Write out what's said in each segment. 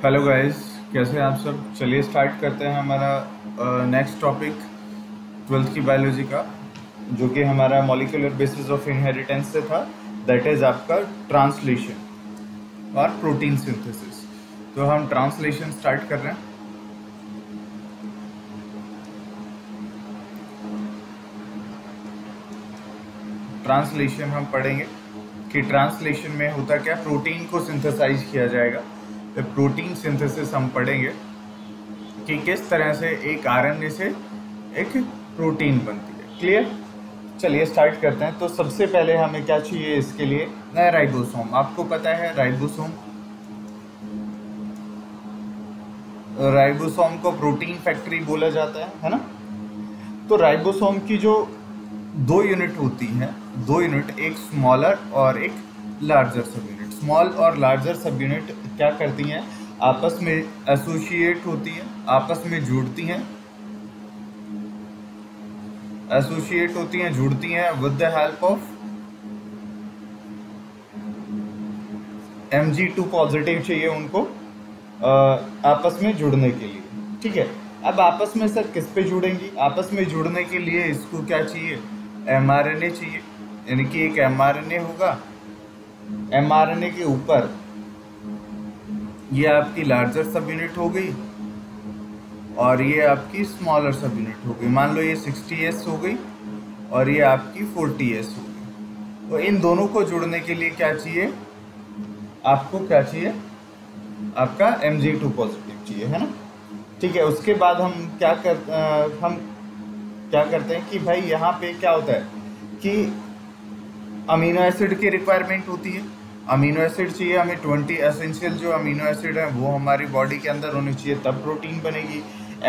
Hello guys, कैसे हैं आप सब। चलिए स्टार्ट करते हैं हमारा नेक्स्ट टॉपिक 12th की बायोलॉजी का, जो कि हमारा मॉलिक्यूलर बेसिस ऑफ इनहेरिटेंस से था। दैट इज़ आपका ट्रांसलेशन और प्रोटीन सिंथेसिस। तो हम ट्रांसलेशन स्टार्ट कर रहे हैं। ट्रांसलेशन हम पढ़ेंगे कि ट्रांसलेशन में होता क्या, प्रोटीन को सिंथेसाइज किया जाएगा। तो प्रोटीन सिंथेसिस हम पढ़ेंगे कि किस तरह से एक आरएनए से एक प्रोटीन बनती है। क्लियर। चलिए स्टार्ट करते हैं। तो सबसे पहले हमें क्या चाहिए इसके लिए, नया राइबोसोम। आपको पता है राइबोसोम, राइबोसोम को प्रोटीन फैक्ट्री बोला जाता है ना। तो राइबोसोम की जो दो यूनिट होती हैं, दो यूनिट, एक स्मॉलर और एक लार्जर सब यूनिट। स्मॉल और लार्जर सब यूनिट क्या करती हैं, आपस में एसोसिएट होती हैं, आपस में जुड़ती हैं, एसोसिएट होती हैं, जुड़ती हैं with the help of Mg2 positive चाहिए उनको आपस में जुड़ने के लिए। ठीक है। अब आपस में सर किस पे जुड़ेंगी, आपस में जुड़ने के लिए इसको क्या चाहिए, mRNA चाहिए। यानी कि एक mRNA होगा, mRNA के ऊपर ये आपकी लार्जर सब यूनिट हो गई और ये आपकी स्मॉलर सब यूनिट हो गई। मान लो ये 60S हो गई और ये आपकी 40S हो गई। तो इन दोनों को जुड़ने के लिए क्या चाहिए, आपको क्या चाहिए, आपका Mg2 पॉजिटिव चाहिए, है ना। ठीक है। उसके बाद हम क्या करते हैं कि भाई यहाँ पे क्या होता है कि अमीनो एसिड की रिक्वायरमेंट होती है। अमीनो एसिड चाहिए हमें, 20 एसेंशियल जो अमीनो एसिड है वो हमारी बॉडी के अंदर होने चाहिए, तब प्रोटीन बनेगी।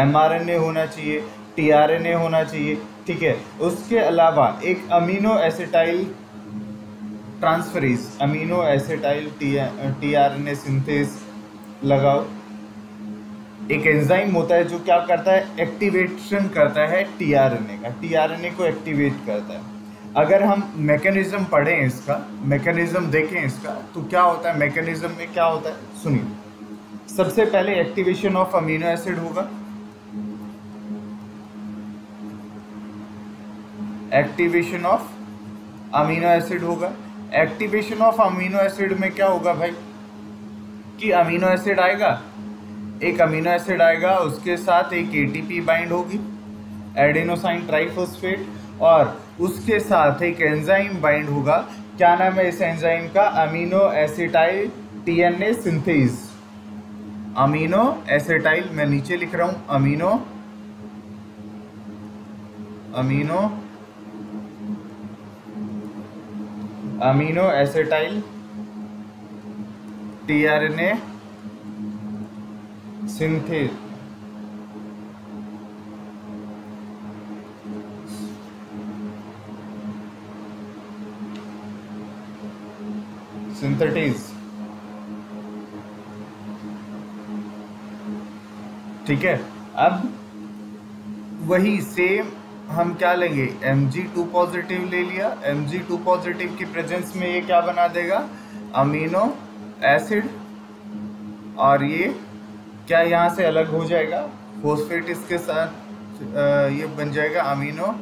mRNA होना चाहिए, tRNA होना चाहिए। ठीक है। उसके अलावा एक amino acetyl transferase, amino acetyl tRNA synthase लगाओ। एक एंजाइम होता है जो क्या करता है, एक्टिवेशन करता है tRNA का, tRNA को एक्टिवेट करता है। अगर हम मैकेनिज्म पढ़ें इसका, मैकेनिज्म देखें इसका, तो क्या होता है, मैकेनिज्म में क्या होता है सुनिए। सबसे पहले एक्टिवेशन ऑफ अमीनो एसिड होगा, एक्टिवेशन ऑफ अमीनो एसिड होगा। एक्टिवेशन ऑफ अमीनो एसिड में क्या होगा भाई, कि अमीनो एसिड आएगा, एक अमीनो एसिड आएगा, उसके साथ एक ATP बाइंड होगी, एडेनोसाइन ट्राइफॉस्फेट, और उसके साथ एक एंजाइम बाइंड होगा। क्या नाम है इस एंजाइम का, amino acetyl TNA synthase. Amino acetyl, मैं नीचे लिख रहा हूं, अमीनो एसिटाइल tRNA सिंथेज। सिंथेटिज। ठीक है। अब वही सेम हम क्या लेंगे, Mg2 पॉजिटिव ले लिया। Mg2 पॉजिटिव की प्रेजेंस में ये क्या बना देगा, अमीनो एसिड, और ये क्या यहाँ से अलग हो जाएगा, फोस्फेट इसके साथ ये बन जाएगा अमीनो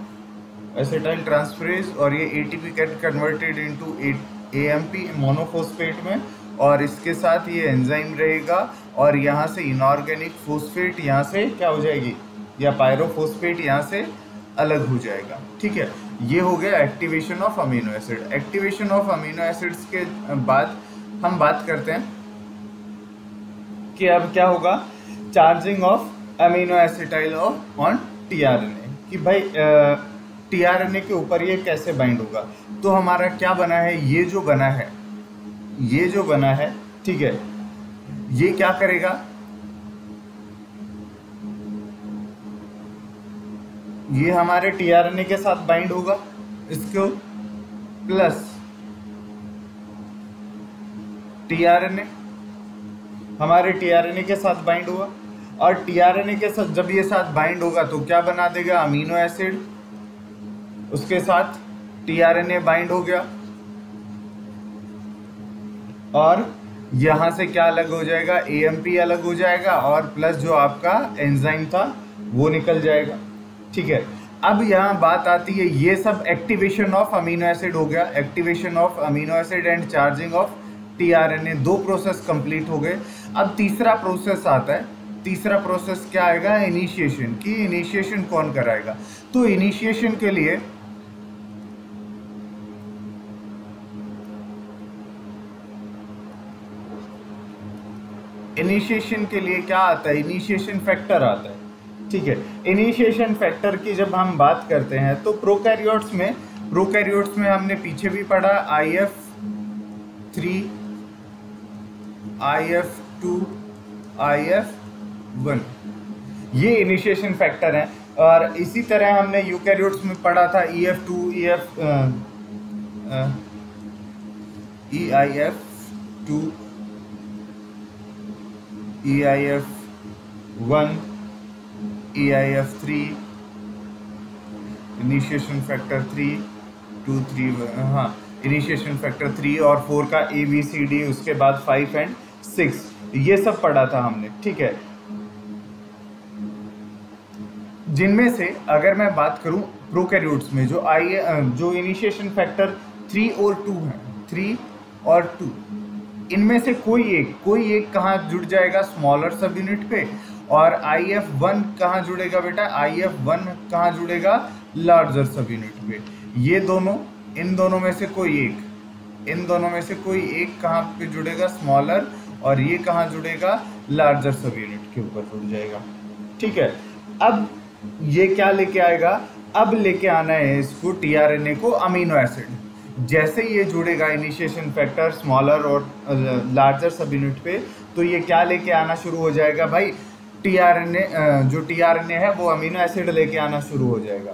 एसिटाइल ट्रांसफरेज, और ये ATP get converted into AMP monophosphate में, और इसके साथ ये एंजाइम रहेगा, और यहाँ से इनऑर्गेनिक फोस्फेट यहाँ से क्या हो जाएगी, या पायरोफॉस्फेट यहाँ से अलग हो जाएगा। ठीक है। ये हो गया activation of amino acid. Activation of amino acids के बाद हम बात करते हैं कि अब क्या होगा, charging of amino acetyl on tRNA, कि भाई tRNA के ऊपर ये कैसे बाइंड होगा। तो हमारा क्या बना है, ये जो बना है, ठीक है, ये क्या करेगा, ये हमारे tRNA के साथ बाइंड होगा, इसको प्लस tRNA हमारे tRNA के साथ बाइंड हुआ, और tRNA के साथ जब ये साथ बाइंड होगा तो क्या बना देगा, अमीनो एसिड, उसके साथ tRNA बाइंड हो गया, और यहाँ से क्या अलग हो जाएगा, AMP अलग हो जाएगा और प्लस जो आपका एंजाइम था वो निकल जाएगा। ठीक है, अब यहाँ बात आती है, ये सब एक्टिवेशन ऑफ अमीनो एसिड हो गया, activation of amino acid and charging of tRNA, 2 process complete हो गए। अब तीसरा प्रोसेस आता है, तीसरा प्रोसेस क्या आएगा, इनिशिएशन की। इनिशिएशन कौन कराएगा, तो इनिशिएशन के लिए क्या आता है, इनिशिएशन फैक्टर आता है। ठीक है, इनिशिएशन फैक्टर की जब हम बात करते हैं तो प्रोकैरियोट्स में हमने पीछे भी पढ़ा IF3, IF2, IF1, ये इनिशिएशन फैक्टर है। और इसी तरह हमने यूकैरियोट्स में पढ़ा था EF2, EIF2, EIF1, EIF3, initiation factor 3, 2, 3, हाँ, इनिशिएशन फैक्टर 3 और 4 का ABCD, उसके बाद 5 एंड 6, ये सब पढ़ा था हमने। ठीक है, जिनमें से अगर मैं बात करूं प्रोकैरियोट्स में जो इनिशिएशन फैक्टर 3 और 2 है, 3 और 2, इनमें से कोई एक कहाँ जुड़ जाएगा, स्मॉलर सब यूनिट पे। और IF1 कहाँ जुड़ेगा बेटा, IF1 कहाँ जुड़ेगा, लार्जर सब यूनिट पे। ये दोनों, इन दोनों में से कोई एक कहाँ पे जुड़ेगा, स्मॉलर, और ये कहाँ जुड़ेगा, लार्जर सब यूनिट के ऊपर जुड़ जाएगा। ठीक है, अब ये क्या लेके आएगा, अब लेके आना है इसको tRNA को अमीनो एसिड। जैसे ये जुड़ेगा इनिशिएशन फैक्टर स्मॉलर और लार्जर सब यूनिट पे, तो ये क्या लेके आना शुरू हो जाएगा भाई, जो tRNA है वो अमीनो एसिड लेके आना शुरू हो जाएगा।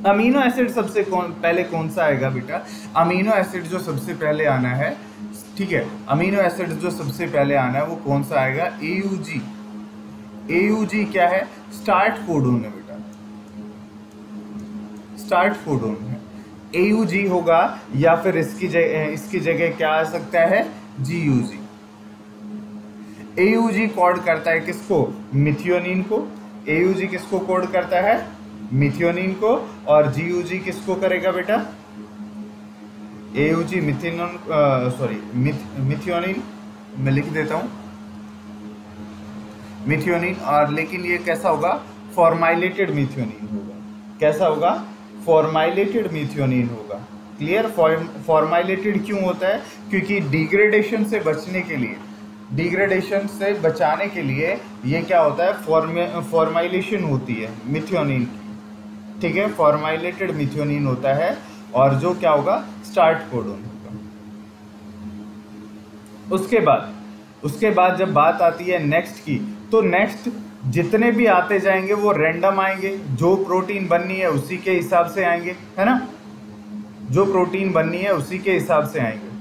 अमीनो एसिड सबसे पहले कौन सा आएगा बेटा, अमीनो एसिड जो सबसे पहले आना है, ठीक है, अमीनो एसिड जो सबसे पहले आना है वो कौन सा आएगा, AUG। AUG क्या है, स्टार्ट कोडोन है बेटा, स्टार्ट कोडोन है, AUG होगा, या फिर इसकी जगह क्या आ सकता है, GUG। AUG कोड करता है किसको, मिथियोनिन को। AUG किसको कोड करता है, मिथियोनिन को। और GUG किसको करेगा बेटा, AUG मिथियोनिन, मैं लिख देता हूँ मिथियोनिन। और लेकिन ये कैसा होगा, फॉर्माइलेटेड मिथियोनिन होगा। कैसा होगा, फॉर्माइलेटेड मिथियोनिन होगा। क्लियर, फॉर्माइलेटेड क्यों होता है, क्योंकि डिग्रेडेशन से बचाने के लिए ये क्या होता है, फॉर्माइलेशन होती है मिथियोनिन। ठीक है, फॉर्माइलेटेड मिथियोनिन होता है, और जो क्या होगा, स्टार्ट कोडोन होगा। उसके बाद जब बात आती है नेक्स्ट की, तो नेक्स्ट जितने भी आते जाएंगे वो रैंडम आएंगे, जो प्रोटीन बननी है उसी के हिसाब से आएंगे, है ना, जो प्रोटीन बननी है उसी के हिसाब से आएंगे।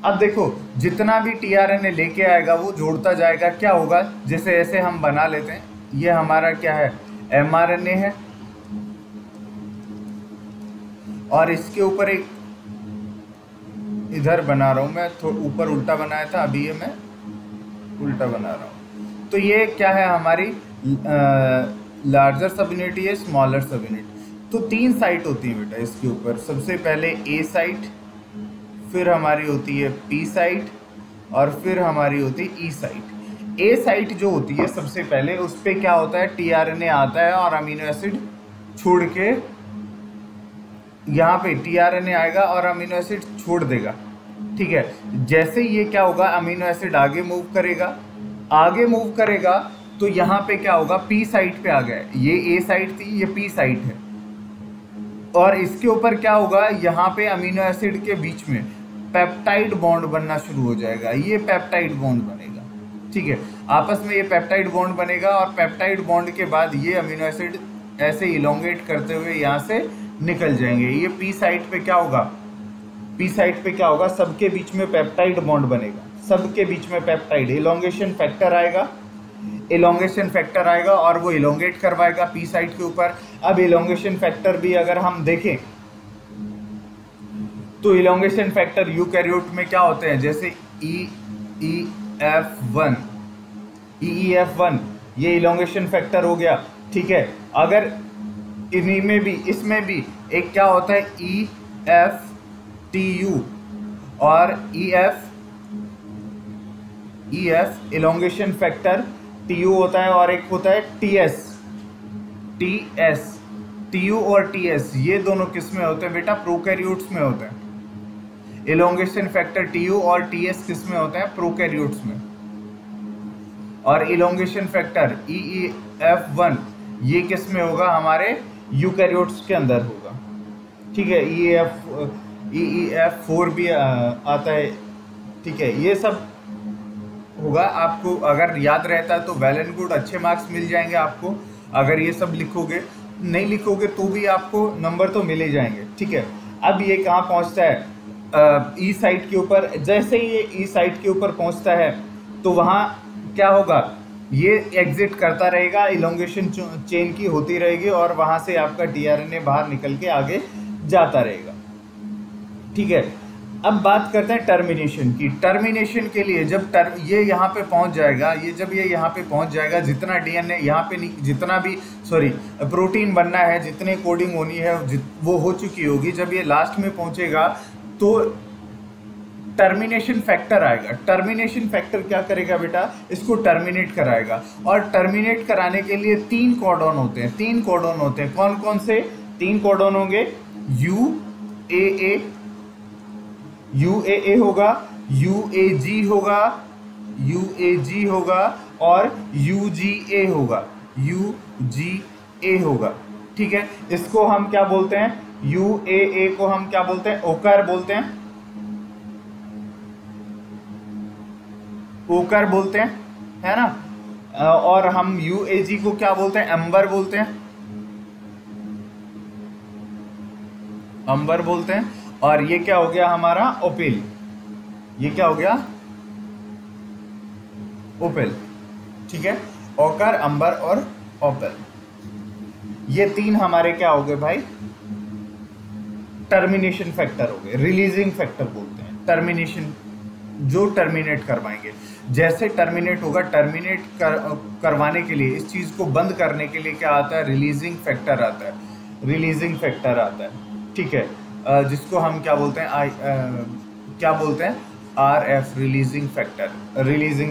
अब देखो, जितना भी tRNA लेके आएगा वो जोड़ता जाएगा। क्या होगा, जैसे ऐसे हम बना लेते हैं, ये हमारा क्या है, mRNA है, और इसके ऊपर एक इधर बना रहा हूँ मैं, ऊपर उल्टा बनाया था, अभी ये मैं उल्टा बना रहा हूँ। तो ये क्या है, हमारी लार्जर सब यूनिट, ये स्मॉलर सब यूनिट। तो 3 साइट होती है बेटा इसके ऊपर, सबसे पहले A साइट, फिर हमारी होती है P साइट, और फिर हमारी होती है E साइट। A साइट जो होती है सबसे पहले, उस पर क्या होता है, tRNA आता है और अमीनो एसिड छोड़ के, यहाँ पे tRNA आएगा और अमीनो एसिड छोड़ देगा। ठीक है, जैसे ये क्या होगा, अमीनो एसिड आगे मूव करेगा, तो यहाँ पे क्या होगा, P साइट पे आ गया। ये A साइट थी, ये P साइट है, और इसके ऊपर क्या होगा, यहाँ पे अमीनो एसिड के बीच में पेप्टाइड बॉन्ड बनना शुरू हो जाएगा। ये पेप्टाइड बॉन्ड बनेगा। ठीक है, आपस में ये पेप्टाइड बॉन्ड बनेगा, और पेप्टाइड बॉन्ड के बाद ये अमीनो एसिड ऐसे इलोंगेट करते हुए यहाँ से निकल जाएंगे। ये P साइट पे क्या होगा, सबके बीच में पेप्टाइड बॉन्ड बनेगा, सबके बीच में पेप्टाइड, इलोंगेशन फैक्टर आएगा, और वो इलोंगेट करवाएगा P साइट के ऊपर। अब इलोंगेशन फैक्टर भी अगर हम देखें तो इलोंगेशन फैक्टर यूकैरियोट में क्या होते हैं, जैसे EEF1, EEF1 ये इलोंगेशन फैक्टर हो गया, ठीक है। अगर इन्हीं में भी, इसमें भी एक क्या होता है EFTU, और EF इलोंगेशन फैक्टर TU होता है, और एक होता है TS। TU और TS ये दोनों किस में होते हैं बेटा? प्रोकैरियोट्स में होते हैं। इलोंगेशन फैक्टर TU और TS किस में होते हैं? प्रोकैरियोट्स में। और इलोंगेशन फैक्टर EEF1 ये किस में होगा? हमारे यूकैरियोट्स के अंदर होगा, ठीक है। EEF4 भी आता है, ठीक है। ये सब होगा। आपको अगर याद रहता है तो वेल एंड गुड, अच्छे मार्क्स मिल जाएंगे आपको। अगर ये सब लिखोगे, नहीं लिखोगे तो भी आपको नंबर तो मिल ही जाएंगे, ठीक है। अब ये कहाँ पहुँचता है? ई साइड के ऊपर। जैसे ही ये ई साइड के ऊपर पहुँचता है तो वहाँ क्या होगा? ये एग्जिट करता रहेगा, इलोंगेशन चेन की होती रहेगी, और वहाँ से आपका डीआरएनए बाहर निकल के आगे जाता रहेगा, ठीक है। अब बात करते हैं टर्मिनेशन की। टर्मिनेशन के लिए जब ये यहाँ पे पहुँच जाएगा, जब ये यहाँ पे पहुँच जाएगा, जितना डीएनए यहाँ पे जितना भी प्रोटीन बनना है, जितनी कोडिंग होनी है वो हो चुकी होगी। जब ये लास्ट में पहुँचेगा तो टर्मिनेशन फैक्टर आएगा। टर्मिनेशन फैक्टर क्या करेगा बेटा? इसको टर्मिनेट कराएगा। और टर्मिनेट कराने के लिए 3 कोडॉन होते हैं। 3 कोडॉन होते हैं। कौन कौन से 3 कोडॉन होंगे? UAA होगा, UAG होगा और UGA होगा, ठीक है। इसको हम क्या बोलते हैं? UAA को हम क्या बोलते हैं? ओकर बोलते हैं, ओकर बोलते हैं, है ना। और हम UAG को क्या बोलते हैं? अंबर बोलते हैं, अंबर बोलते हैं। और ये क्या हो गया हमारा? ओपिल। ये क्या हो गया? ओपिल, ठीक है। ओकर, अंबर और ओपिल, ये 3 हमारे क्या हो गए भाई? टर्मिनेशन फैक्टर हो गए। रिलीजिंग फैक्टर बोलते हैं टर्मिनेशन, जो टर्मिनेट करवाएंगे। जैसे टर्मिनेट होगा, करवाने के लिए, इस चीज़ को बंद करने के लिए क्या आता है? रिलीजिंग फैक्टर आता है, रिलीजिंग फैक्टर आता है, ठीक है। जिसको हम क्या बोलते हैं? क्या बोलते हैं? RF, रिलीजिंग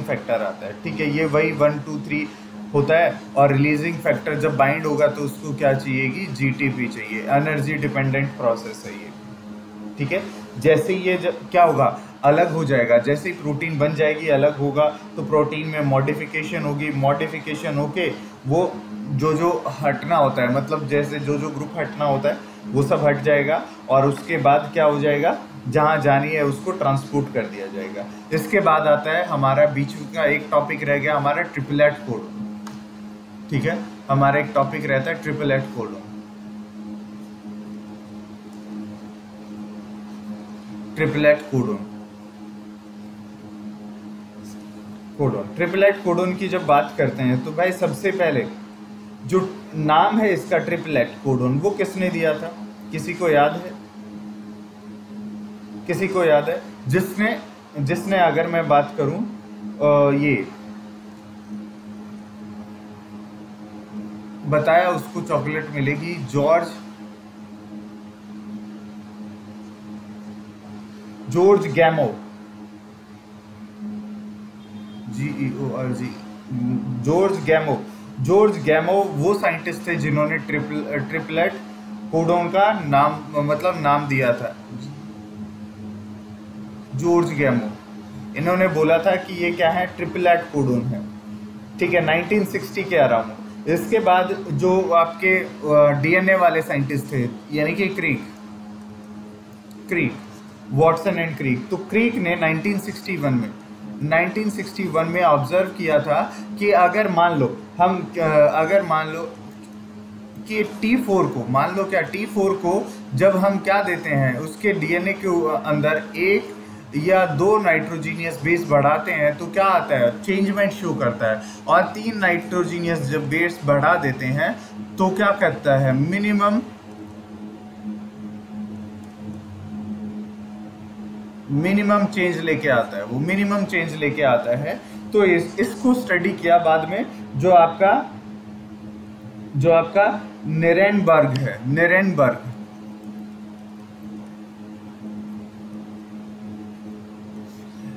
फैक्टर आता है, ठीक है। ये वही 1 2 3 होता है। और रिलीजिंग फैक्टर जब बाइंड होगा तो उसको क्या चाहिएगी? GTP चाहिए, एनर्जी डिपेंडेंट प्रोसेस है ये, ठीक है। जैसे ये क्या होगा? अलग हो जाएगा। जैसे ही प्रोटीन बन जाएगी, अलग होगा, तो प्रोटीन में मॉडिफिकेशन होगी। मॉडिफिकेशन होके वो जो हटना होता है, मतलब जैसे जो ग्रुप हटना होता है वो सब हट जाएगा। और उसके बाद क्या हो जाएगा? जहाँ जानी है उसको ट्रांसपोर्ट कर दिया जाएगा। इसके बाद आता है हमारा बीच का एक टॉपिक रह गया हमारा ट्रिपलेट कोडोन, ठीक है। हमारा एक टॉपिक रहता है ट्रिपलेट कोडोन। ट्रिपलेट कोडोन की जब बात करते हैं तो भाई सबसे पहले जो नाम है इसका ट्रिपलेट कोडोन, वो किसने दिया था? किसी को याद है? किसी को याद है? जिसने अगर मैं बात करूं, ये बताया उसको चॉकलेट मिलेगी। जॉर्ज गैमो, GEORG, जॉर्ज गैमो वो साइंटिस्ट थे जिन्होंने ट्रिपलेट कोडोन का नाम दिया था। जॉर्ज गैमो, इन्होंने बोला था कि ये क्या है? ट्रिपलेट कोडोन है, ठीक है, 1960 के अराउंड। इसके बाद जो आपके DNA वाले साइंटिस्ट थे, यानी कि क्रीक, वॉटसन एंड क्रीक। तो क्रीक ने 1961 में ऑब्जर्व किया था कि अगर मान लो कि T4 को, मान लो क्या T4 को जब हम क्या देते हैं, उसके DNA के अंदर 1 या 2 नाइट्रोजीनियस बेस बढ़ाते हैं तो क्या आता है? चेंजमेंट शो करता है। और 3 नाइट्रोजीनियस जब बेस बढ़ा देते हैं तो क्या करता है? मिनिमम चेंज लेके आता है, वो मिनिमम चेंज लेके आता है। तो इसको स्टडी किया बाद में, जो आपका निरेनबर्ग है,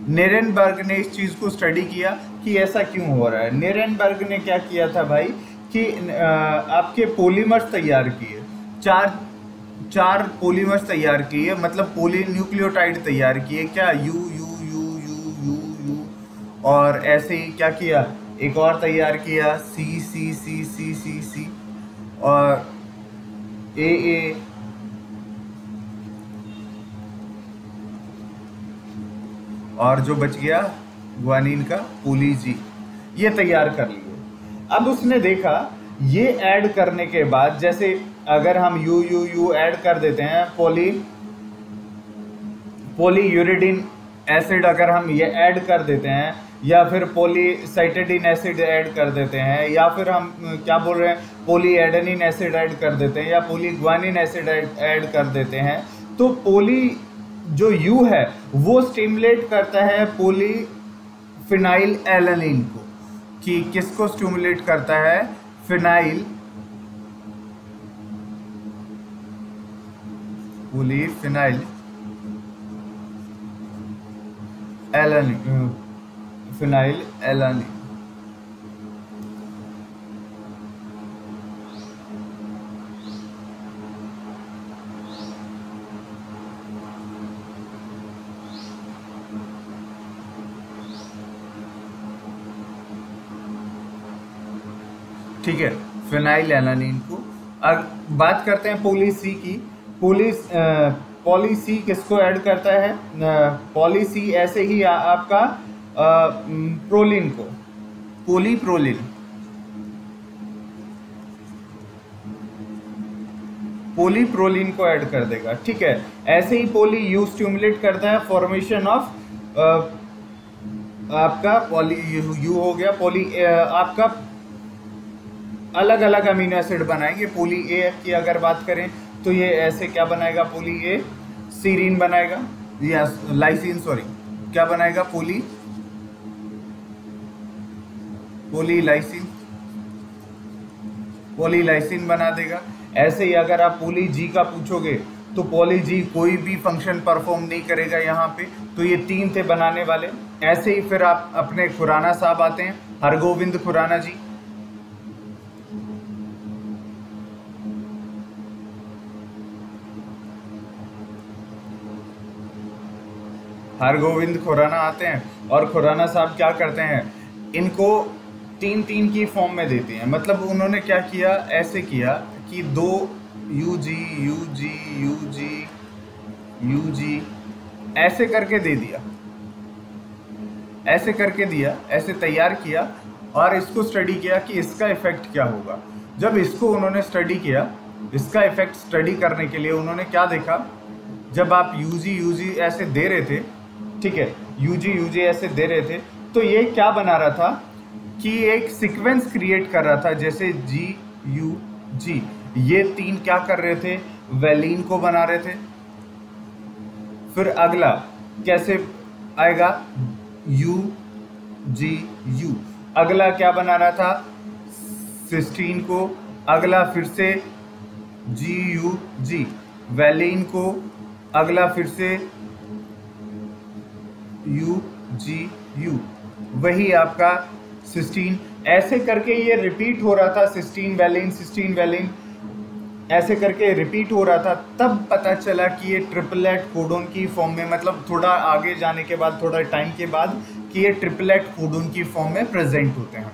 निरेनबर्ग ने इस चीज को स्टडी किया कि ऐसा क्यों हो रहा है। निरेनबर्ग ने क्या किया था भाई कि आपके पॉलीमर्स तैयार किए, चार पॉलीमर्स तैयार किए, मतलब पॉलीन्यूक्लियोटाइड तैयार किए, क्या you you you you you you, और ऐसे ही क्या किया, एक और तैयार किया सी सी सी सी सी सी, और ए, और जो बच गया ग्वानिन का पोली जी, ये तैयार कर लिए। अब उसने देखा ये ऐड करने के बाद, जैसे अगर हम यू यू यू ऐड कर देते हैं, पॉलीयूरिडीन एसिड अगर हम ये ऐड कर देते हैं, या फिर पॉलीसाइटिडीन एसिड ऐड कर देते हैं, या फिर हम क्या बोल रहे हैं पॉलीएडेनिन एसिड ऐड कर देते हैं, या पॉलीग्वानिन एसिड ऐड कर देते हैं, तो पोली जो यू है वो स्टिमुलेट करता है पॉलीफिनाइल एलानिन को। कि किसको स्टिमुलेट करता है, पॉलीफिनाइल एलानिन, फिनाइल एलानिन। ठीक है, फिनाइल एलानिन को। अब बात करते हैं पोली सी की। पोली सी किसको ऐड करता है, पोली सी ऐसे ही आपका प्रोलिन को, पोलीप्रोलिन को ऐड कर देगा। ठीक है, ऐसे ही पोली यू स्टिमुलेट करता है फॉर्मेशन ऑफ आपका पोली यू हो गया, पोली आपका अलग अलग अमीनो एसिड बनाएंगे। पोली ए की अगर बात करें तो ये ऐसे क्या बनाएगा, पोली ए सीरीन बनाएगा, या लाइसिन, सॉरी क्या बनाएगा, पोलीलाइसिन बना देगा। ऐसे ही अगर आप पोली जी का पूछोगे तो पोली जी कोई भी फंक्शन परफॉर्म नहीं करेगा यहाँ पे। तो ये 3 थे बनाने वाले। ऐसे ही फिर आप अपने खुराना साहब आते हैं, हरगोविंद खुराना जी। हरगोविंद खुराना आते हैं और खुराना साहब क्या करते हैं, इनको 3 की फॉर्म में देते हैं। मतलब उन्होंने क्या किया, ऐसे किया कि 2 UG UG UG UG ऐसे करके दे दिया, ऐसे तैयार किया, और इसको स्टडी किया कि इसका इफेक्ट क्या होगा। जब इसको उन्होंने स्टडी किया, इसका इफेक्ट स्टडी करने के लिए उन्होंने क्या देखा, जब आप UG ऐसे दे रहे थे, ठीक है, UG ऐसे दे रहे थे, तो ये क्या बना रहा था कि एक सीक्वेंस क्रिएट कर रहा था, जैसे GUG, ये 3 क्या कर रहे थे, वैलीन को बना रहे थे। फिर अगला कैसे आएगा, UGU, अगला क्या बना रहा था, सिस्टीन को। अगला फिर से GUG, वैलीन को। अगला फिर से UGU, वही आपका सिस्टीन। ऐसे करके ये रिपीट हो रहा था, सिस्टीन वैलीन ऐसे करके रिपीट हो रहा था। तब पता चला कि ये ट्रिपलेट कोडोन की फॉर्म में, मतलब थोड़ा आगे जाने के बाद, थोड़ा टाइम के बाद, कि ये ट्रिपलेट कोडोन की फॉर्म में प्रेजेंट होते हैं।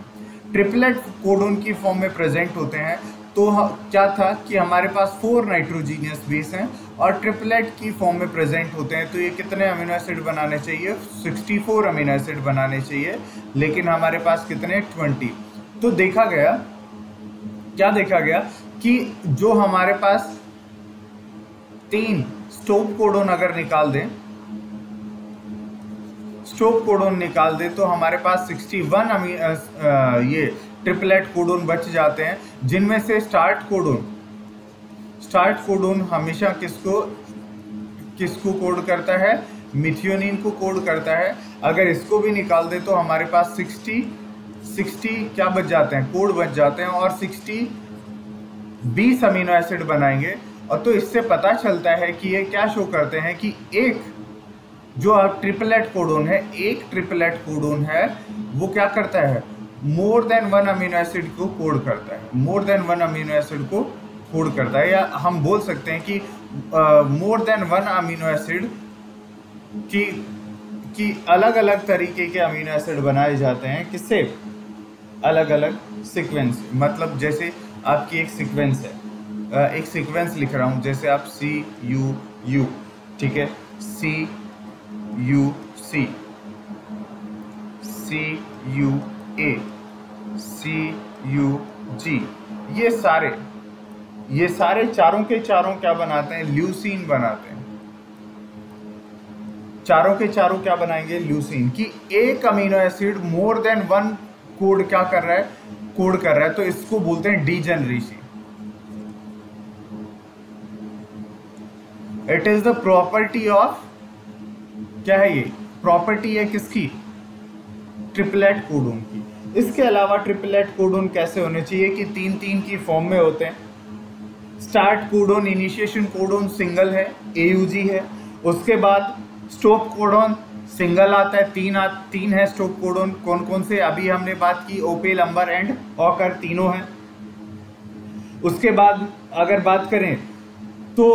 ट्रिपलेट कोडोन की फॉर्म में प्रेजेंट होते हैं तो क्या था कि हमारे पास 4 नाइट्रोजीनियस बेस हैं और ट्रिपलेट की फॉर्म में प्रेजेंट होते हैं। तो ये कितने अमीनो एसिड बनाने चाहिए, 64 अमीनो एसिड बनाने चाहिए, लेकिन हमारे पास कितने, 20। तो देखा गया, क्या देखा गया कि जो हमारे पास 3 स्टॉप कोडोन अगर निकाल दें, तो हमारे पास 61 ये ट्रिपलेट कोडोन बच जाते हैं, जिनमें से स्टार्ट कोडोन हमेशा किसको कोड करता है, मिथियोनिन को कोड करता है। अगर इसको भी निकाल दे तो हमारे पास 60 क्या बच जाते हैं, कोड बच जाते हैं, और 20 अमीनो एसिड बनाएंगे। और तो इससे पता चलता है कि ये क्या शो करते हैं कि एक जो ट्रिपलेट कोडोन है, एक ट्रिपलेट कोडोन है, वो क्या करता है, मोर देन 1 अमीनो एसिड को कोड करता है, मोर देन 1 अमीनो एसिड को कोड करता है। या हम बोल सकते हैं कि मोर देन 1 अमीनो एसिड की अलग अलग तरीके के अमीनो एसिड बनाए जाते हैं, किससे, अलग अलग सीक्वेंस। मतलब जैसे आपकी एक सीक्वेंस है, एक सीक्वेंस लिख रहा हूँ, जैसे आप CUU, ठीक है, CUC, CUA, CUG, ये सारे चारों के चारों क्या बनाते हैं, ल्यूसीन बनाते हैं। चारों के चारों क्या बनाएंगे, ल्यूसीन। कि एक amino acid more than 1 code क्या कर रहा है, कोड कर रहा है, तो इसको बोलते हैं degeneracy. It is the property of, क्या है ये, प्रॉपर्टी है किसकी, ट्रिपलेट कोडोन की। इसके अलावा ट्रिपलेट कोडोन कैसे होने चाहिए कि 3-3 की फॉर्म में होते हैं। Start codon, initiation codon single है, AUG है। उसके बाद स्टॉप कोडोन सिंगल आता है, 3 है स्टॉप कोडोन। कौन कौन से, अभी हमने बात की, ओपेल, अंबर एंड ऑकर, तीनों हैं। उसके बाद अगर बात करें तो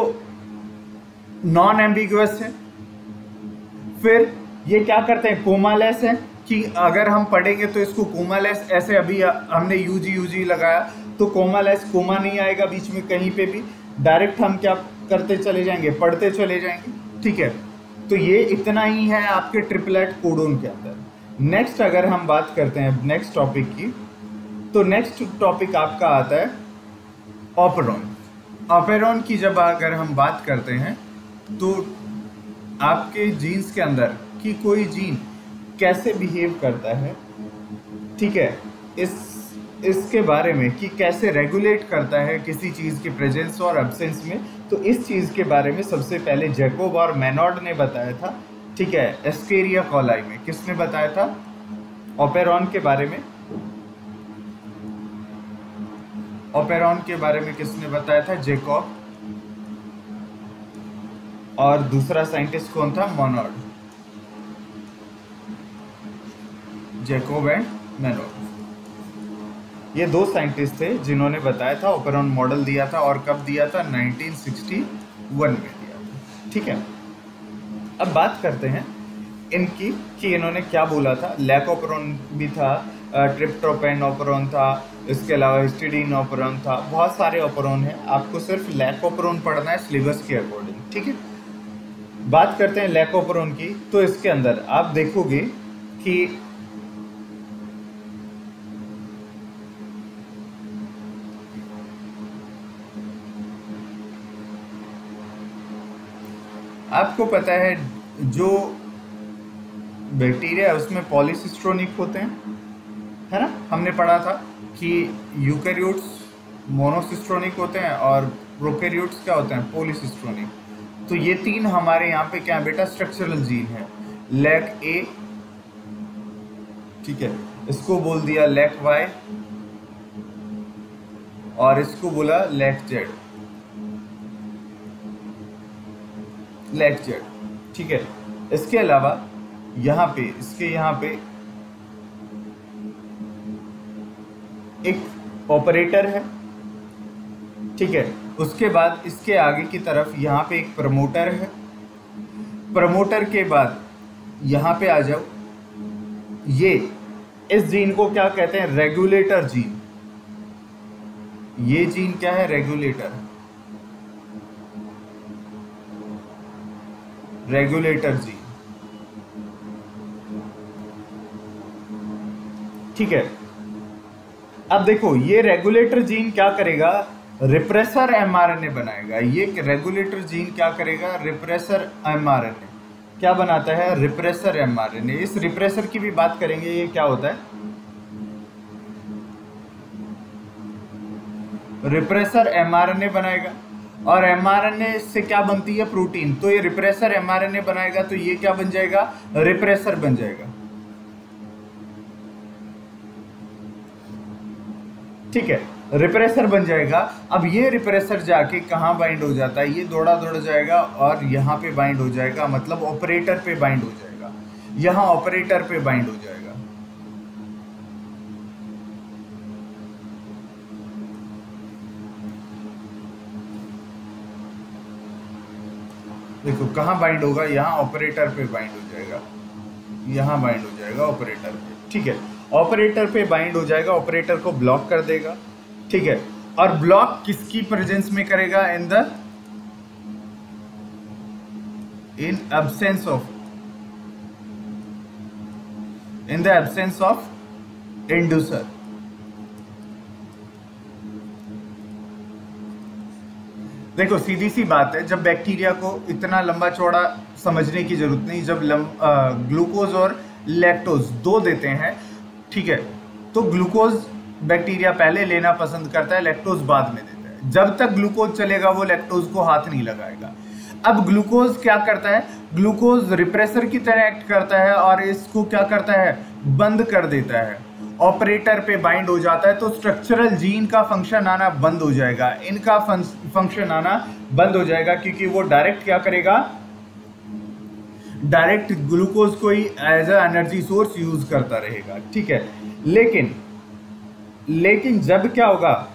नॉन एम्बिगुअस है। फिर ये क्या करते हैं, कोमालेस है, कि अगर हम पढ़ेंगे तो इसको कोमालेस, ऐसे अभी हमने UG लगाया तो कोमालेस, कोमा नहीं आएगा बीच में कहीं पे भी, डायरेक्ट हम क्या करते चले जाएंगे, पढ़ते चले जाएंगे, ठीक है। तो ये इतना ही है आपके ट्रिपलेट कोडोन के अंदर। नेक्स्ट अगर हम बात करते हैं नेक्स्ट टॉपिक की, तो नेक्स्ट टॉपिक आपका आता है ऑपेरॉन। ऑपेरॉन की जब अगर हम बात करते हैं तो आपके जीन्स के अंदर कि कोई जीन कैसे बिहेव करता है, ठीक है, इसके बारे में, कि कैसे रेगुलेट करता है किसी चीज़ की प्रेजेंस और एब्सेंस में, तो इस चीज़ के बारे में सबसे पहले जैकोब और मैनॉर्ड ने बताया था, ठीक है। एस्केरिया कोलाई में किसने बताया था ऑपेरॉन के बारे में, ऑपेरॉन के बारे में किसने बताया था, जैकोब। और दूसरा साइंटिस्ट कौन था, मैनॉर्ड, जैकोब एंड मैनॉर्ड। ये 2 साइंटिस्ट थे जिन्होंने बताया था, ऑपेरॉन मॉडल दिया था, और कब दिया था, 1961 में दिया था, ठीक है। अब बात करते हैं इनकी कि इन्होंने क्या बोला था। लैक ऑपेरॉन भी था, ट्रिप्टोपैन ऑपेरॉन था, इसके अलावा हिस्टिडीन ऑपेरॉन था, बहुत सारे ऑपेरॉन हैं। आपको सिर्फ लैक ऑपेरॉन पढ़ना है सिलेबस के अकॉर्डिंग, ठीक है। बात करते हैं लैक ऑपेरॉन की, तो इसके अंदर आप देखोगे कि आपको पता है जो बैक्टीरिया है उसमें पॉलीसिस्ट्रोनिक होते हैं, है ना, हमने पढ़ा था कि यूकैरियोट्स मोनोसिस्ट्रोनिक होते हैं और प्रोकैरियोट्स क्या होते हैं, पॉलीसिस्ट्रोनिक। तो ये 3 हमारे यहाँ पे क्या बेटा, स्ट्रक्चरल जीन है। लैक A, ठीक है, इसको बोल दिया लैक Y, और इसको बोला लैक Z, ठीक है। इसके अलावा यहाँ पे, इसके यहाँ पे एक ऑपरेटर है, ठीक है। उसके बाद इसके आगे की तरफ यहाँ पे एक प्रमोटर है। प्रमोटर के बाद यहाँ पे आ जाओ, ये इस जीन को क्या कहते हैं, रेगुलेटर जीन। ये जीन क्या है, रेगुलेटर जीन, ठीक है। अब देखो ये रेगुलेटर जीन क्या करेगा, रिप्रेसर mRNA बनाएगा। ये रेगुलेटर जीन क्या करेगा, रिप्रेसर mRNA क्या बनाता है, रिप्रेसर mRNA। इस रिप्रेसर की भी बात करेंगे, ये क्या होता है, रिप्रेसर mRNA बनाएगा। और mRNA से क्या बनती है? प्रोटीन। तो ये रिप्रेसर mRNA बनाएगा, तो ये क्या बन जाएगा? रिप्रेसर बन जाएगा। ठीक है, रिप्रेसर बन जाएगा। अब ये रिप्रेसर जाके कहाँ बाइंड हो जाता है? ये दौड़ जाएगा और यहाँ पे बाइंड हो जाएगा, मतलब ऑपरेटर पे बाइंड हो जाएगा, यहाँ ऑपरेटर पे बाइंड हो जाएगा। देखो कहाँ बाइंड होगा? यहाँ ऑपरेटर पे बाइंड हो जाएगा, यहाँ बाइंड हो जाएगा ऑपरेटर पे। ठीक है, ऑपरेटर पे बाइंड हो जाएगा, ऑपरेटर को ब्लॉक कर देगा। ठीक है, और ब्लॉक किसकी प्रेजेंस में करेगा? In the absence of inducer. देखो सीधी सी बात है, जब बैक्टीरिया को इतना लंबा चौड़ा समझने की जरूरत नहीं, जब ग्लूकोज और लैक्टोज दो देते हैं, ठीक है, तो ग्लूकोज बैक्टीरिया पहले लेना पसंद करता है, लैक्टोज बाद में देता है। जब तक ग्लूकोज चलेगा वो लैक्टोज को हाथ नहीं लगाएगा। अब ग्लूकोज क्या करता है? ग्लूकोज रिप्रेसर की तरह एक्ट करता है और इसको क्या करता है? बंद कर देता है, ऑपरेटर पे बाइंड हो जाता है। तो स्ट्रक्चरल जीन का फंक्शन आना बंद हो जाएगा, इनका फंक्शन आना बंद हो जाएगा, क्योंकि वो डायरेक्ट क्या करेगा? डायरेक्ट ग्लूकोज को ही as a energy source use करता रहेगा। ठीक है, लेकिन जब क्या होगा?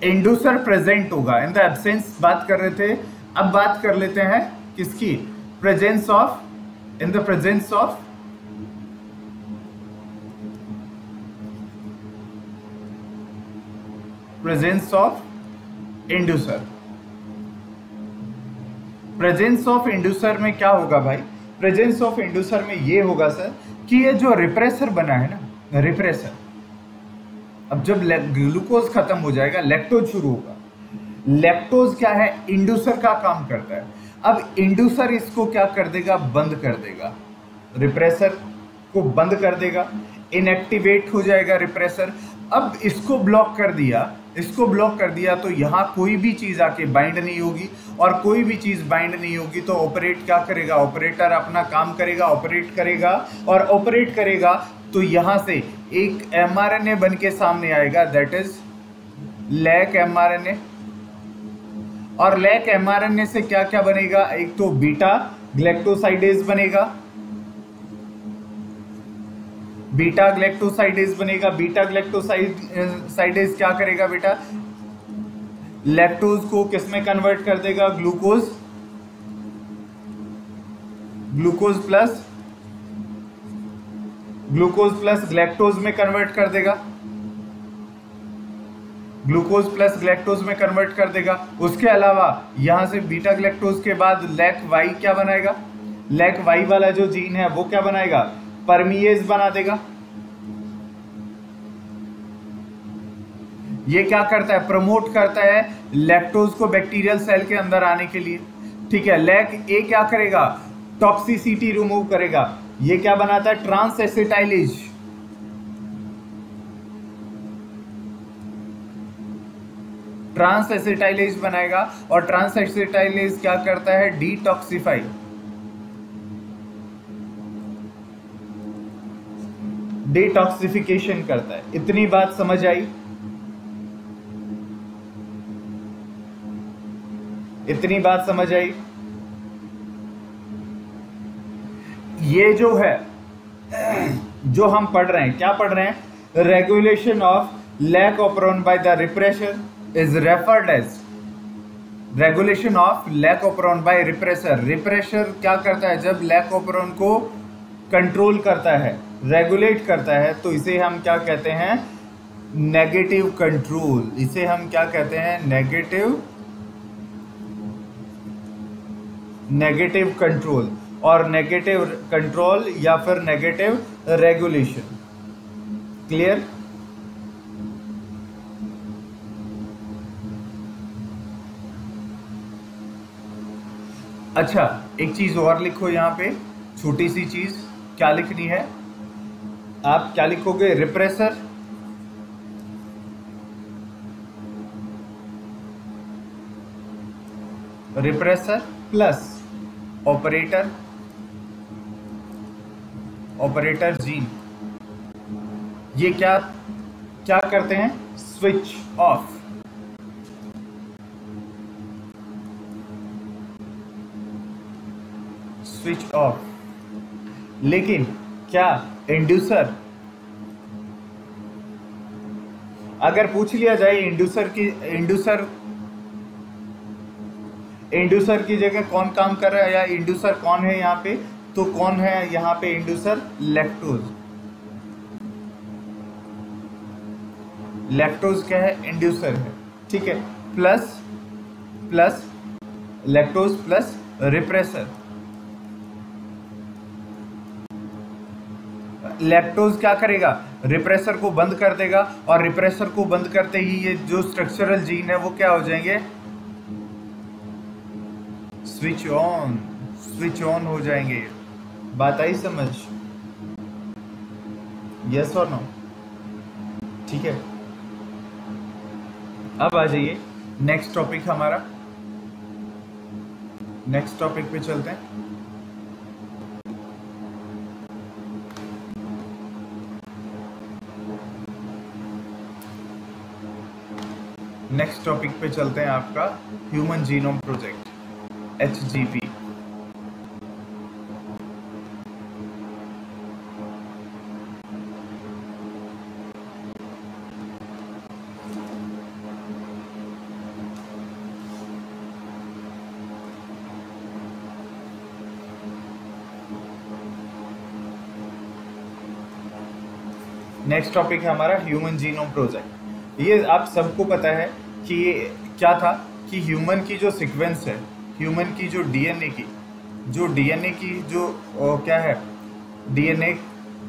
इंड्यूसर प्रेजेंट होगा। इन द एब्सेंस बात कर रहे थे, अब बात कर लेते हैं किसकी? Presence of, in the presence of inducer. Presence of inducer में क्या होगा भाई? प्रेजेंस ऑफ इंड्यूसर में ये होगा सर कि ये जो रिप्रेसर बना है ना, रिप्रेसर, अब जब ग्लूकोज खत्म हो जाएगा लैक्टोज शुरू होगा। लैक्टोज क्या है? इंड्यूसर का काम करता है। अब इंड्यूसर इसको क्या कर देगा? बंद कर देगा, रिप्रेसर को बंद कर देगा, इनएक्टिवेट हो जाएगा रिप्रेसर। अब इसको ब्लॉक कर दिया, तो यहाँ कोई भी चीज आके बाइंड नहीं होगी, और कोई भी चीज बाइंड नहीं होगी तो ऑपरेट क्या करेगा? ऑपरेटर अपना काम करेगा, ऑपरेट करेगा, और ऑपरेट करेगा तो यहाँ से एक mRNA बन के सामने आएगा, दैट इज लैक mRNA। और लैक mRNA से क्या क्या बनेगा? एक तो बीटा ग्लैक्टोसाइडेज बनेगा, बीटा ग्लैक्टोसाइडेज क्या करेगा बेटा? लैक्टोज को किस में कन्वर्ट कर देगा? ग्लूकोज प्लस ग्लैक्टोज में कन्वर्ट कर देगा, उसके अलावा यहां से बीटा ग्लैक्टोज के बाद लैक वाई क्या बनाएगा? लैक वाई वाला जो जीन है वो क्या बनाएगा? परमीएज बना देगा। ये क्या करता है? प्रमोट करता है लैक्टोज को बैक्टीरियल सेल के अंदर आने के लिए। ठीक है, लैक ए क्या करेगा? टॉक्सिसिटी रिमूव करेगा। ये क्या बनाता है? ट्रांस एसिटाइलेज बनाएगा। और ट्रांस एसिटाइलेज क्या करता है? डिटॉक्सिफिकेशन करता है। इतनी बात समझ आई? ये जो है, जो हम पढ़ रहे हैं, क्या पढ़ रहे हैं? Regulation of lac operon by the repressor is referred as regulation of lac operon by repressor. Repressor क्या करता है? जब लैक ऑपरॉन को कंट्रोल करता है, रेगुलेट करता है, तो इसे हम क्या कहते हैं? Negative control. इसे हम क्या कहते हैं? नेगेटिव कंट्रोल, और नेगेटिव कंट्रोल या फिर नेगेटिव रेगुलेशन। क्लियर? अच्छा, एक चीज और लिखो यहाँ पे, छोटी सी चीज। क्या लिखनी है? आप क्या लिखोगे? Repressor, repressor plus operator, operator gene, ये क्या क्या करते हैं, स्विच ऑफ। Switch off. लेकिन क्या इंड्यूसर, अगर पूछ लिया जाए इंड्यूसर की जगह कौन काम कर रहा है या इंड्यूसर कौन है यहाँ पे, तो कौन है यहाँ पे इंड्यूसर, लैक्टोज। लैक्टोज क्या है, इंड्यूसर है, ठीक है। Plus lactose plus repressor. Lactose क्या करेगा, रिप्रेसर को बंद कर देगा, और रिप्रेसर को बंद करते ही ये जो स्ट्रक्चरल जीन है वो क्या हो जाएंगे, स्विच ऑन हो जाएंगे। बात आई समझ, यस और नो, ठीक है। अब आ जाइए नेक्स्ट टॉपिक हमारा, नेक्स्ट टॉपिक पे चलते हैं। नेक्स्ट टॉपिक पे चलते हैं आपका human genome project, HGP। Next topic है हमारा ह्यूमन जीनोम प्रोजेक्ट। ये आप सबको पता है कि ये क्या था, कि ह्यूमन की जो सीक्वेंस है, ह्यूमन की जो डीएनए की जो क्या है, डीएनए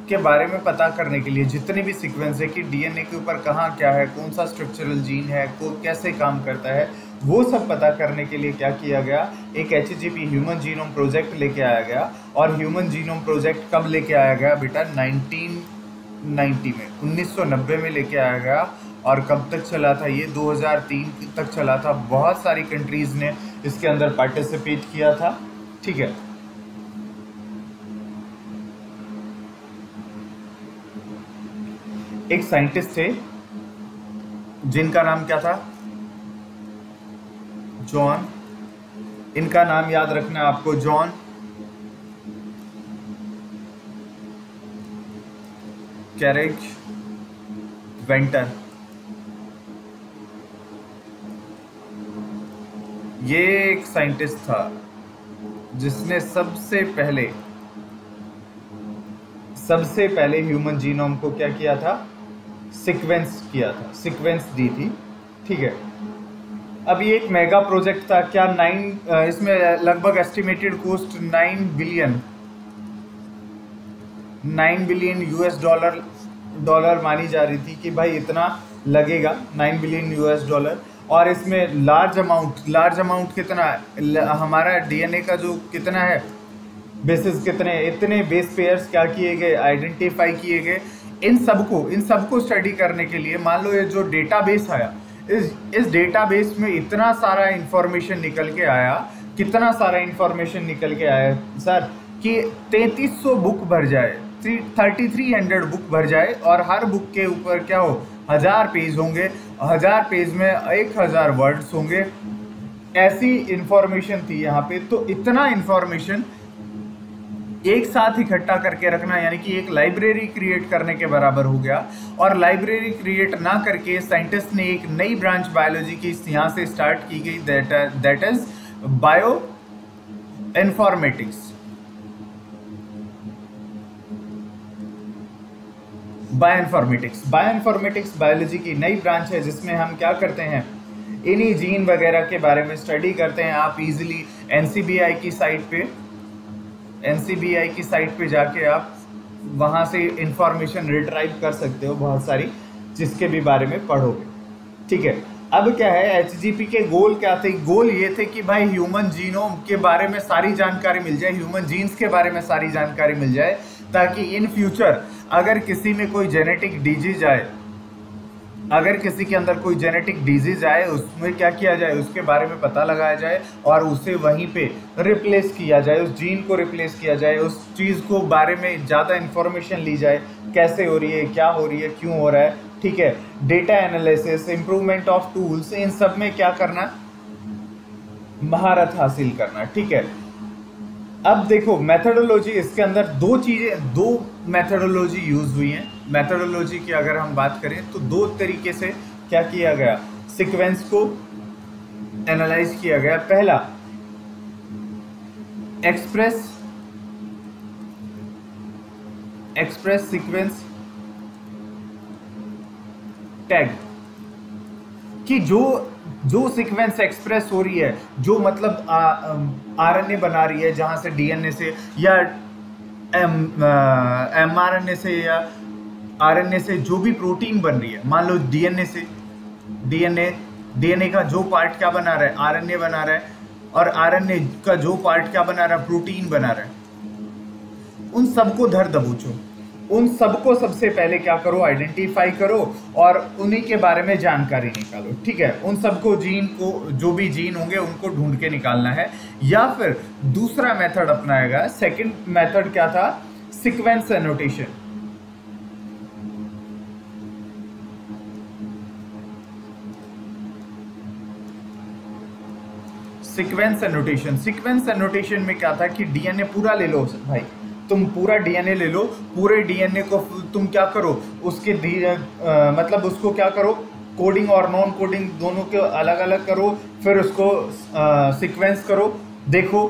के बारे में पता करने के लिए जितने भी सीक्वेंस है कि डीएनए के ऊपर कहाँ क्या है, कौन सा स्ट्रक्चरल जीन है, को कैसे काम करता है, वो सब पता करने के लिए क्या किया गया, एक HGP ह्यूमन जीनोम प्रोजेक्ट लेके आया गया। और ह्यूमन जीनोम प्रोजेक्ट कब लेके आया गया बेटा, 1990 में, 1990 में लेके आया गया। और कब तक चला था ये, 2003 तक चला था। बहुत सारी कंट्रीज ने इसके अंदर पार्टिसिपेट किया था, ठीक है। एक साइंटिस्ट थे जिनका नाम क्या था, जॉन, इनका नाम याद रखना आपको, जॉन कैरेज वेंटर। ये एक साइंटिस्ट था जिसने सबसे पहले ह्यूमन जीनोम को क्या किया था, सीक्वेंस किया था, सीक्वेंस दी थी, ठीक है। अब ये एक मेगा प्रोजेक्ट था, क्या इसमें लगभग estimated cost 9 billion US dollar मानी जा रही थी कि भाई इतना लगेगा, 9 बिलियन US डॉलर। और इसमें लार्ज अमाउंट कितना है, हमारा डीएनए का जो कितना है, बेसिस कितने, इतने बेस पेयर्स क्या किए गए, आइडेंटिफाई किए गए। इन सबको स्टडी करने के लिए मान लो ये जो डेटाबेस आया, इस डेटाबेस में इतना सारा इंफॉर्मेशन निकल के आया, कितना सारा इंफॉर्मेशन निकल के आया सर, कि 3300 बुक भर जाए, 3300 बुक भर जाए, और हर बुक के ऊपर क्या हो, 1000 पेज होंगे, 1000 पेज में 1000 वर्ड्स होंगे। ऐसी इंफॉर्मेशन थी यहाँ पे। तो इतना इंफॉर्मेशन एक साथ इकट्ठा करके रखना यानी कि एक लाइब्रेरी क्रिएट करने के बराबर हो गया। और लाइब्रेरी क्रिएट ना करके साइंटिस्ट ने एक नई ब्रांच बायोलॉजी की यहाँ से स्टार्ट की गई, that is bio informatics. Bioinformatics biology की नई ब्रांच है जिसमें हम क्या करते हैं, इन्हीं जीन वगैरह के बारे में स्टडी करते हैं। आप इजीली NCBI की साइट पे जाके आप वहाँ से इंफॉर्मेशन रिट्राइव कर सकते हो बहुत सारी, जिसके भी बारे में पढ़ोगे, ठीक है। अब क्या है, HGP के गोल क्या थे, गोल ये थे कि भाई ह्यूमन जीनोम के बारे में सारी जानकारी मिल जाए, ह्यूमन जीन्स के बारे में सारी जानकारी मिल जाए, ताकि इन फ्यूचर अगर किसी में कोई जेनेटिक डिजीज आए, अगर किसी के अंदर कोई जेनेटिक डिजीज आए उसमें क्या किया जाए, उसके बारे में पता लगाया जाए और उसे वहीं पे रिप्लेस किया जाए, उस जीन को रिप्लेस किया जाए, उस चीज़ को बारे में ज़्यादा इन्फॉर्मेशन ली जाए, कैसे हो रही है, क्या हो रही है, क्यों हो रहा है, ठीक है। Data analysis, improvement of tools, इन सब में क्या करना, महारत हासिल करना, ठीक है। अब देखो मेथोडोलॉजी, इसके अंदर दो मेथोडोलॉजी यूज हुई हैं। मेथोडोलॉजी की अगर हम बात करें तो दो तरीके से क्या किया गया, सीक्वेंस को एनालाइज किया गया। पहला एक्सप्रेस सीक्वेंस टैग, कि जो सीक्वेंस एक्सप्रेस हो रही है, जो मतलब आरएनए बना रही है, जहां से डीएनए से या एमआरएनए से या आरएनए से जो भी प्रोटीन बन रही है, मान लो डीएनए से, डीएनए का जो पार्ट क्या बना रहा है, आरएनए बना रहा है, और आरएनए का जो पार्ट क्या बना रहा है, प्रोटीन बना रहा है, उन सबको धर दबोचो, उन सबको सबसे पहले क्या करो, आइडेंटिफाई करो और उन्हीं के बारे में जानकारी निकालो, ठीक है। उन सबको जीन को, जो भी जीन होंगे उनको ढूंढ के निकालना है। या फिर दूसरा मेथड अपनाएगा, सेकंड मेथड क्या था, सीक्वेंस एनोटेशन। सीक्वेंस एनोटेशन में क्या था कि डीएनए पूरा ले लो भाई, तुम पूरा डीएनए ले लो, पूरे डीएनए को तुम क्या करो, उसके मतलब उसको क्या करो, कोडिंग और नॉन कोडिंग दोनों के अलग अलग करो, फिर उसको सीक्वेंस करो, देखो,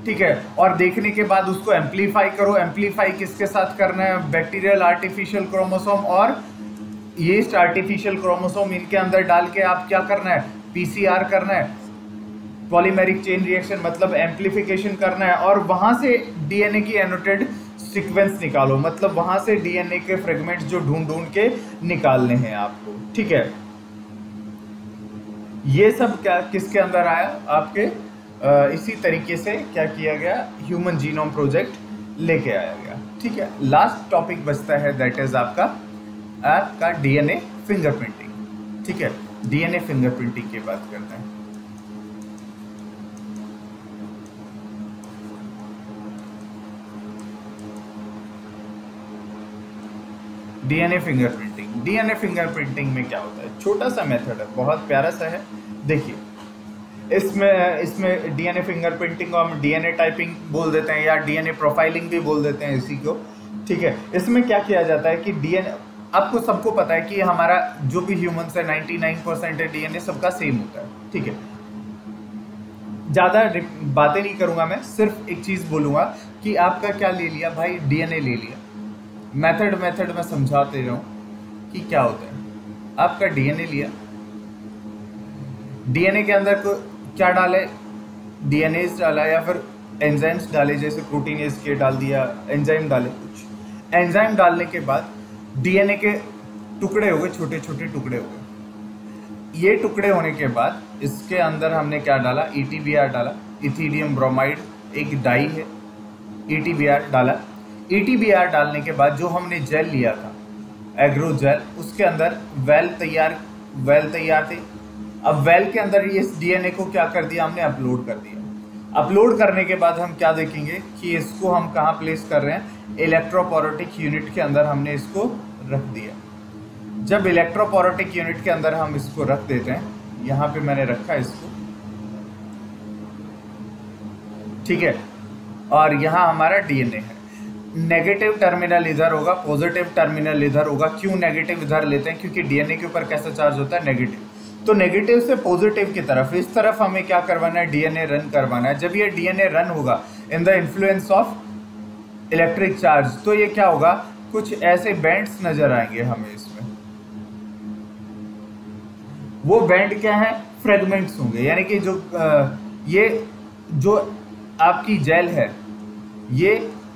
ठीक है। और देखने के बाद उसको एम्पलीफाई करो। एम्पलीफाई किसके साथ करना है, बैक्टीरियल आर्टिफिशियल क्रोमोसोम और यीस्ट आर्टिफिशियल क्रोमोसोम, इनके अंदर डाल के आप क्या करना है, पीसीआर करना है, पॉलीमेरिक चेन रिएक्शन, मतलब एम्प्लीफिकेशन करना है, और वहां से डीएनए की एनोटेड सीक्वेंस निकालो, मतलब वहां से डीएनए के फ्रेगमेंट्स जो ढूंढ के निकालने हैं आपको, ठीक है। ये सब क्या किसके अंदर आया आपके, इसी तरीके से क्या किया गया, ह्यूमन जीनोम प्रोजेक्ट लेके आया गया, ठीक है। लास्ट टॉपिक बचता है, दैट इज आपका डीएनए फिंगरप्रिंटिंग, ठीक है। डीएनए फिंगरप्रिंटिंग की बात करते हैं। डीएनए फिंगरप्रिंटिंग में क्या होता है, छोटा सा मेथड है, बहुत प्यारा सा है। देखिए इसमें डीएनए फिंगरप्रिंटिंग को हम डीएनए टाइपिंग बोल देते हैं या डीएनए प्रोफाइलिंग भी बोल देते हैं इसी को, ठीक है। इसमें क्या किया जाता है कि डीएनए, आपको सबको पता है कि हमारा जो भी ह्यूमन है 99% डीएनए सबका सेम होता है, ठीक है। ज़्यादा बातें नहीं करूंगा मैं, सिर्फ एक चीज़ बोलूंगा कि आपका क्या ले लिया भाई, डीएनए ले लिया। मेथड में समझाते रहा हूँ कि क्या होता है। आपका डीएनए लिया, डीएनए के अंदर को क्या डाले, डीएनएज डाला या फिर एंजाइम्स डाले, जैसे प्रोटीनेज के डाल दिया, एंजाइम डाले कुछ। एंजाइम डालने के बाद डीएनए के टुकड़े हो गए, छोटे छोटे टुकड़े हो गए। ये टुकड़े होने के बाद इसके अंदर हमने क्या डाला, ईटीबीआर डाला, इथीडियम ब्रोमाइड एक डाई है, ईटीबीआर डाला। ईटीबीआर डालने के बाद जो हमने जेल लिया था, एग्रो जेल, उसके अंदर वेल तैयार थी। अब वेल के अंदर इस डीएनए को क्या कर दिया हमने, अपलोड कर दिया। अपलोड करने के बाद हम क्या देखेंगे कि इसको हम कहाँ प्लेस कर रहे हैं, इलेक्ट्रोपोरेटिक यूनिट के अंदर हमने इसको रख दिया। जब इलेक्ट्रोपोरेटिक यूनिट के अंदर हम इसको रख देते हैं, यहाँ पे मैंने रखा इसको, ठीक है, और यहाँ हमारा डीएनए है। नेगेटिव टर्मिनल इधर होगा, पॉजिटिव टर्मिनल इधर होगा। क्यों नेगेटिव इधर लेते हैं, क्योंकि डीएनए के ऊपर कैसा चार्ज होता है, नेगेटिव। तो नेगेटिव से पॉजिटिव की तरफ, इस तरफ हमें क्या करवाना है, डीएनए रन करवाना है। जब ये डीएनए रन होगा in the influence of electric charge, तो ये क्या होगा, कुछ ऐसे बैंड्स नजर आएंगे हमें इसमें। वो बैंड क्या है, फ्रेगमेंट्स होंगे, यानी कि ये जो आपकी जेल है, ये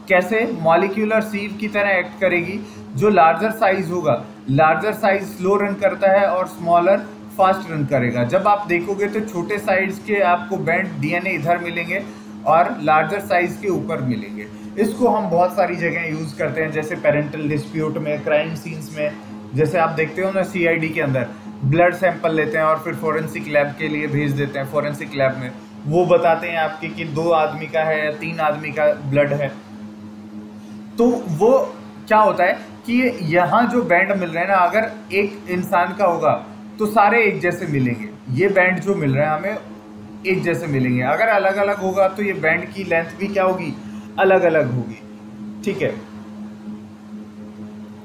कैसे मॉलिक्यूलर सीव की तरह एक्ट करेगी। जो लार्जर साइज होगा, लार्जर साइज स्लो रन करता है और स्मॉलर फास्ट रन करेगा। जब आप देखोगे तो छोटे साइज के आपको बैंड डीएनए इधर मिलेंगे और लार्जर साइज के ऊपर मिलेंगे। इसको हम बहुत सारी जगह यूज करते हैं, जैसे पेरेंटल डिस्प्यूट में, क्राइम सीन्स में, जैसे आप देखते हो ना CID के अंदर ब्लड सैंपल लेते हैं और फिर फोरेंसिक लैब के लिए भेज देते हैं, फोरेंसिक लैब में वो बताते हैं आपके कि 2 आदमी का है या 3 आदमी का ब्लड है। तो वो क्या होता है कि यहाँ जो बैंड मिल रहे हैं ना, अगर एक इंसान का होगा तो सारे एक जैसे मिलेंगे, ये बैंड जो मिल रहा है हमें एक जैसे मिलेंगे। अगर अलग अलग होगा तो ये बैंड की लेंथ भी क्या होगी, अलग अलग होगी। ठीक है,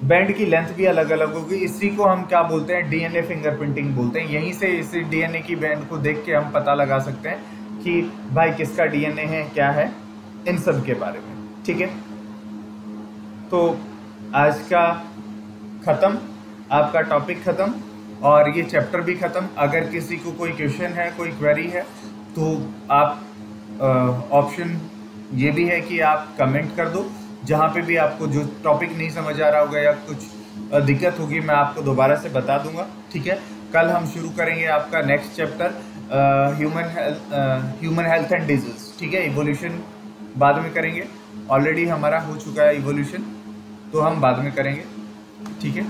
बैंड की लेंथ भी अलग अलग होगी। इसी को हम क्या बोलते हैं, DNA फिंगरप्रिंटिंग बोलते हैं। यहीं से इस DNA की बैंड को देख के हम पता लगा सकते हैं कि भाई किसका DNA है, क्या है, इन सब के बारे में। ठीक है, तो आज का ख़त्म, आपका टॉपिक ख़त्म और ये चैप्टर भी ख़त्म। अगर किसी को कोई क्वेश्चन है, कोई क्वेरी है तो आप ऑप्शन ये भी है कि आप कमेंट कर दो। जहाँ पे भी आपको जो टॉपिक नहीं समझ आ रहा होगा या कुछ दिक्कत होगी मैं आपको दोबारा से बता दूंगा। ठीक है, कल हम शुरू करेंगे आपका next chapter human health and disease. ठीक है, इवोल्यूशन बाद में करेंगे, ऑलरेडी हमारा हो चुका है इवोल्यूशन, तो हम बाद में करेंगे। ठीक है।